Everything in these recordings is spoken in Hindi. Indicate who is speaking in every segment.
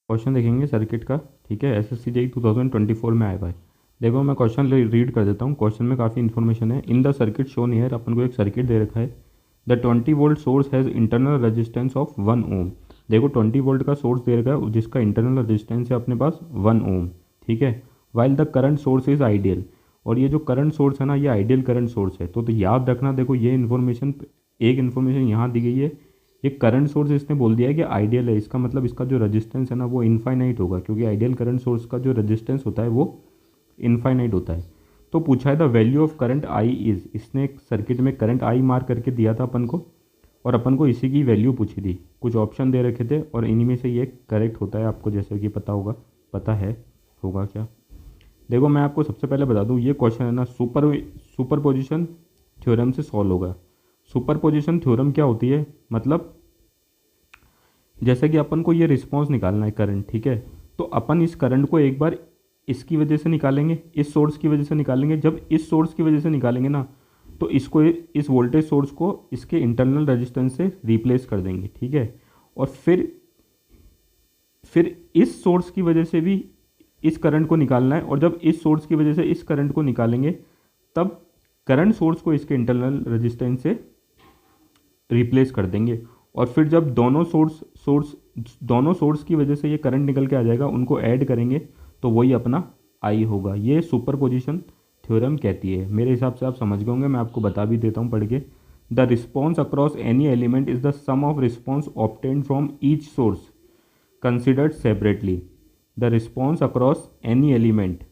Speaker 1: क्वेश्चन देखेंगे सर्किट का। ठीक है, एसएससी जेईई 2024 में आया हुआ है। देखो मैं क्वेश्चन रीड कर देता हूँ। क्वेश्चन में काफ़ी इन्फॉर्मेशन है। In the circuit shown here, अपन को एक सर्किट दे रखा है। The 20 volt source has internal resistance of 1 ohm. देखो 20 वोल्ट का सोर्स दे रखा है जिसका इंटरनल रेजिस्टेंस है अपने पास 1 ओम। ठीक है, while the current source is ideal. और ये जो करंट सोर्स है ना, ये आइडियल करंट सोर्स है। तो याद रखना, देखो ये इन्फॉर्मेशन, एक इन्फॉर्मेशन यहाँ दी गई है। ये करंट सोर्स इसने बोल दिया है कि आइडियल है, इसका मतलब इसका जो रेजिस्टेंस है ना वो इनफाइनाइट होगा, क्योंकि आइडियल करंट सोर्स का जो रेजिस्टेंस होता है वो इनफाइनाइट होता है। तो पूछा है the value of current I is, इसने एक सर्किट में करंट आई मार्क करके दिया था अपन को, और अपन को इसी की वैल्यू पूछी थी। कुछ ऑप्शन दे रखे थे और इन्हीं में से ये करेक्ट होता है, आपको जैसे कि पता होगा, पता है होगा क्या। देखो मैं आपको सबसे पहले बता दूं, ये क्वेश्चन है ना सुपरपोजिशन थ्योरम से सॉल्व होगा। सुपरपोजिशन थ्योरम क्या होती है, मतलब जैसे कि अपन को ये रिस्पांस निकालना है करंट। ठीक है, तो अपन इस करंट को एक बार इसकी वजह से निकालेंगे, इस सोर्स की वजह से निकालेंगे। जब इस सोर्स की वजह से निकालेंगे ना, तो इसको, इस वोल्टेज सोर्स को इसके इंटरनल रेजिस्टेंस से रिप्लेस कर देंगे। ठीक है, और फिर इस सोर्स की वजह से भी इस करंट को निकालना है, और जब इस सोर्स की वजह से इस करंट को निकालेंगे, तब करंट सोर्स को इसके इंटरनल रेजिस्टेंस से रिप्लेस कर देंगे। और फिर जब दोनों सोर्स की वजह से ये करंट निकल के आ जाएगा, उनको ऐड करेंगे तो वही अपना आई होगा। ये सुपरपोजिशन थ्योरम कहती है। मेरे हिसाब से आप समझ गए होंगे, मैं आपको बता भी देता हूँ पढ़ के। The response across any element is the sum of response obtained from each source considered separately. The response across any element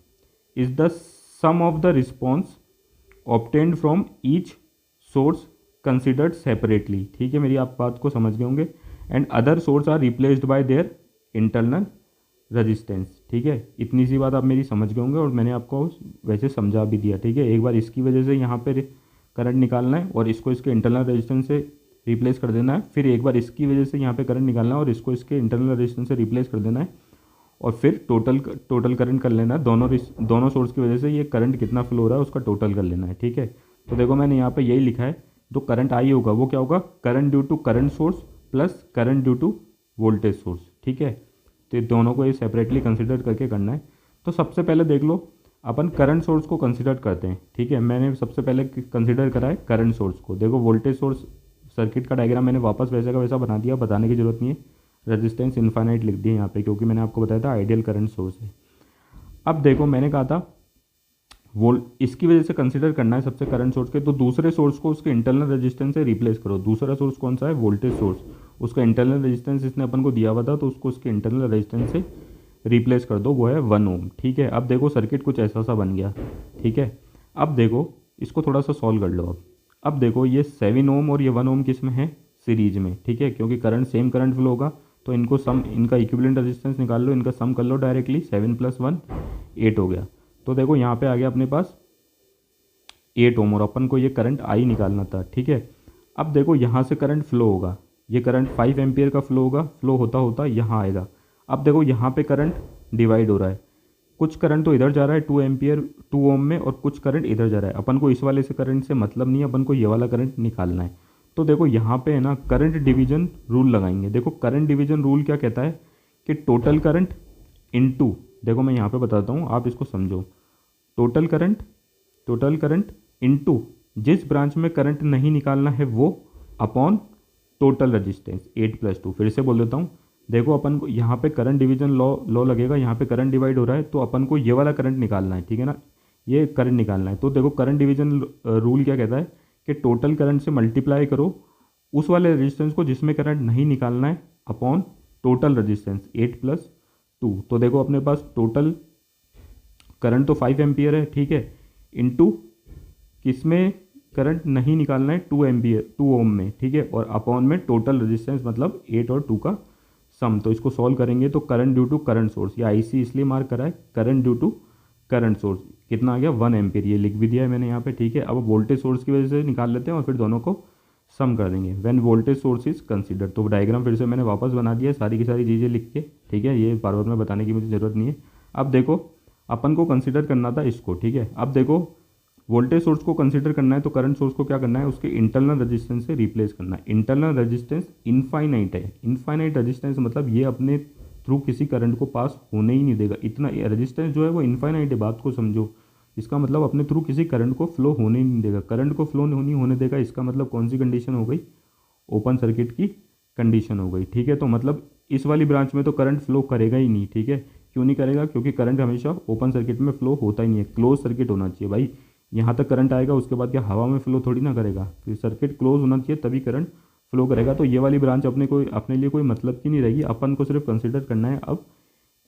Speaker 1: is the sum of the response obtained from each source considered separately. ठीक है, मेरी आप बात को समझ गए होंगे। And other source are replaced by their internal resistance. ठीक है, इतनी सी बात आप मेरी समझ गए होंगे, और मैंने आपको वैसे समझा भी दिया। ठीक है, एक बार इसकी वजह से यहाँ पे करंट निकालना है और इसको इसके इंटरनल रेजिस्टेंस से रिप्लेस कर देना है। फिर एक बार इसकी वजह से यहाँ पे करंट निकालना है और इसको इसके इंटरनल रेजिस्टेंस से रिप्लेस कर देना है, और फिर टोटल करंट कर लेना है। दोनों सोर्स की वजह से ये करंट कितना फ्लो हो रहा है उसका टोटल कर लेना है। ठीक है, तो देखो मैंने यहाँ पे यही लिखा है, जो करंट आई होगा वो क्या होगा, current due to current source plus current due to voltage source. ठीक है, तो ये दोनों को ये सेपरेटली कंसिडर करके करना है। तो सबसे पहले देख लो, अपन करंट सोर्स को कंसिडर करते हैं। ठीक है, मैंने सबसे पहले कंसिडर करा है करंट सोर्स को। देखो वोल्टेज सोर्स, सर्किट का डायग्राम मैंने वापस वैसे का वैसा बना दिया, बताने की जरूरत नहीं है। रेजिस्टेंस इनफाइनाइट लिख दिया यहाँ पे, क्योंकि मैंने आपको बताया था आइडियल करंट सोर्स है। अब देखो मैंने कहा था इसकी वजह से कंसिडर करना है सबसे करंट सोर्स के, तो दूसरे सोर्स को उसके इंटरनल रेजिस्टेंस से रिप्लेस करो। दूसरा सोर्स कौन सा है, वोल्टेज सोर्स। उसका इंटरनल रेजिस्टेंस इसने अपन को दिया हुआ था, तो उसको उसके इंटरनल रेजिस्टेंस से रिप्लेस कर दो, वो है 1 ओम। ठीक है, अब देखो सर्किट कुछ ऐसा सा बन गया। ठीक है, अब देखो इसको थोड़ा सा सॉल्व कर लो। अब देखो ये 7 ओम और ये 1 ओम किस में है, सीरीज में। ठीक है, क्योंकि करंट सेम करंट फ्लो होगा, तो इनको सम, इनका इक्विवेलेंट रेजिस्टेंस निकाल लो, इनका सम कर लो डायरेक्टली। 7 + 1 8 हो गया। तो देखो यहाँ पे आ गया अपने पास 8 ओम, और अपन को ये करंट आई निकालना था। ठीक है, अब देखो यहाँ से करंट फ्लो होगा, ये करंट 5 एम्पियर का फ्लो होगा, फ्लो होता होता यहाँ आएगा। अब देखो यहाँ पे करंट डिवाइड हो रहा है, कुछ करंट तो इधर जा रहा है 2 एम्पियर 2 ओम में, और कुछ करंट इधर जा रहा है। अपन को इस वाले से करंट से मतलब नहीं है, अपन को ये वाला करंट निकालना है। तो देखो यहाँ पे है ना, करंट डिवीजन रूल लगाएंगे। देखो करंट डिवीजन रूल क्या कहता है कि टोटल करंट इनटू, देखो मैं यहाँ पे बताता हूँ, आप इसको समझो। टोटल करंट इनटू जिस ब्रांच में करंट नहीं निकालना है वो, अपॉन टोटल रेजिस्टेंस 8 + 2। फिर से बोल देता हूँ, देखो अपन को यहाँ पे करंट डिवीजन लॉ लगेगा, यहाँ पे करंट डिवाइड हो रहा है, तो अपन को ये वाला करंट निकालना है। ठीक है ना, ये करंट निकालना है। तो देखो करंट डिवीजन रूल क्या कहता है कि टोटल करंट से मल्टीप्लाई करो उस वाले रेजिस्टेंस को जिसमें करंट नहीं निकालना है, अपॉन टोटल रेजिस्टेंस 8 + 2। तो देखो अपने पास टोटल करंट तो 5 एम्पियर है। ठीक है, इंटू किसमें करंट नहीं निकालना है, 2 एम्पियर 2 ओम में। ठीक है, और अपॉन में टोटल रेजिस्टेंस मतलब 8 और 2 का सम। तो इसको सॉल्व करेंगे तो current due to current source, या आईसी इसलिए मार्क करा है, current due to current source कितना आ गया, 1 एम्पियर, ये लिख भी दिया है मैंने यहाँ पे। ठीक है, अब वोल्टेज सोर्स की वजह से निकाल लेते हैं और फिर दोनों को सम कर देंगे। When voltage source is consider, तो डायग्राम फिर से मैंने वापस बना दिया सारी की सारी चीज़ें लिख के। ठीक है, ये बार बार में बताने की मुझे ज़रूरत नहीं है। अब देखो अपन को कंसिडर करना था इसको। ठीक है, अब देखो वोल्टेज सोर्स को कंसिडर करना है, तो करंट सोर्स को क्या करना है, उसके इंटरनल रेजिस्टेंस से रिप्लेस करना है। इंटरनल रेजिस्टेंस इनफाइनाइट है। इनफाइनाइट रेजिस्टेंस मतलब ये अपने थ्रू किसी करंट को पास होने ही नहीं देगा। इतना रेजिस्टेंस जो है वो इनफाइनाइट है, बात को समझो। इसका मतलब अपने थ्रू किसी करंट को फ्लो होने ही नहीं देगा। करंट को फ्लो नहीं होने देगा, इसका मतलब कौन सी कंडीशन हो गई? ओपन सर्किट की कंडीशन हो गई। ठीक है, तो मतलब इस वाली ब्रांच में तो करंट फ्लो करेगा ही नहीं। ठीक है, क्यों नहीं करेगा? क्योंकि करंट हमेशा ओपन सर्किट में फ्लो होता ही नहीं है, क्लोज सर्किट होना चाहिए भाई। यहाँ तक करंट आएगा, उसके बाद क्या हवा में फ्लो थोड़ी ना करेगा? तो सर्किट क्लोज होना चाहिए तभी करंट फ्लो करेगा। तो ये वाली ब्रांच अपने लिए कोई मतलब की नहीं रहेगी। अपन को सिर्फ कंसिडर करना है अब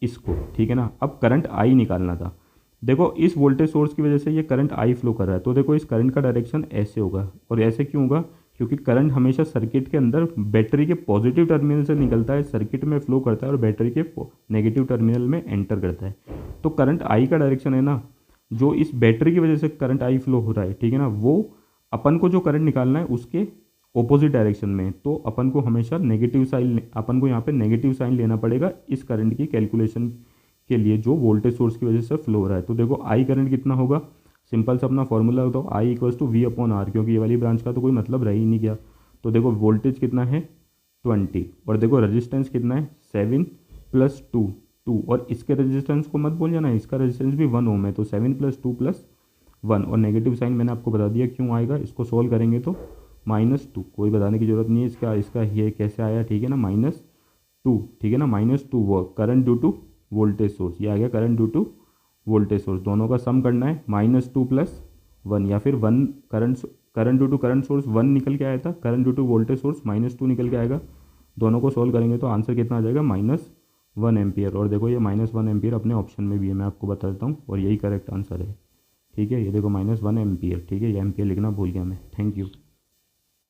Speaker 1: इसको। ठीक है ना, अब करंट आई निकालना था। देखो इस वोल्टेज सोर्स की वजह से ये करंट आई फ्लो कर रहा है, तो देखो इस करंट का डायरेक्शन ऐसे होगा। और ऐसे क्यों होगा? क्योंकि करंट हमेशा सर्किट के अंदर बैटरी के पॉजिटिव टर्मिनल से निकलता है, सर्किट में फ्लो करता है और बैटरी के नेगेटिव टर्मिनल में एंटर करता है। तो करंट आई का डायरेक्शन है ना, जो इस बैटरी की वजह से करंट आई फ्लो हो रहा है, ठीक है ना, वो अपन को जो करंट निकालना है उसके ऑपोजिट डायरेक्शन में। तो अपन को हमेशा नेगेटिव साइन, अपन को यहाँ पे नेगेटिव साइन लेना पड़ेगा इस करंट की कैलकुलेशन के लिए जो वोल्टेज सोर्स की वजह से फ्लो हो रहा है। तो देखो आई करंट कितना होगा? सिंपल सा अपना फॉर्मूला होता है I equals to V upon R, क्योंकि ये वाली ब्रांच का तो कोई मतलब रह ही नहीं गया। तो देखो वोल्टेज कितना है 20, और देखो रेजिस्टेंस कितना है 7 + 2 और इसके रेजिस्टेंस को मत भूल जाना, इसका रेजिस्टेंस भी 1 ओम है। तो 7 + 2 + 1, और नेगेटिव साइन मैंने आपको बता दिया क्यों आएगा। इसको सोल्व करेंगे तो -2, कोई बताने की जरूरत नहीं है इसका ये कैसे आया। ठीक है ना, -2, ठीक है ना, -2 वो current due to voltage source, ये आ गया current due to voltage source. दोनों का सम करना है, -2 + 1, या फिर 1 current due to current source 1 निकल के आया था, current due to voltage source -2 निकल के आएगा। दोनों को सोल्व करेंगे तो आंसर कितना आ जाएगा? -1 एम्पियर। और देखो ये -1 एम्पियर अपने ऑप्शन में भी है, मैं आपको बता देता हूँ, और यही करेक्ट आंसर है। ठीक है, ये देखो -1 एम्पियर। ठीक है, ये एम्पियर लिखना भूल गया मैं। Thank you.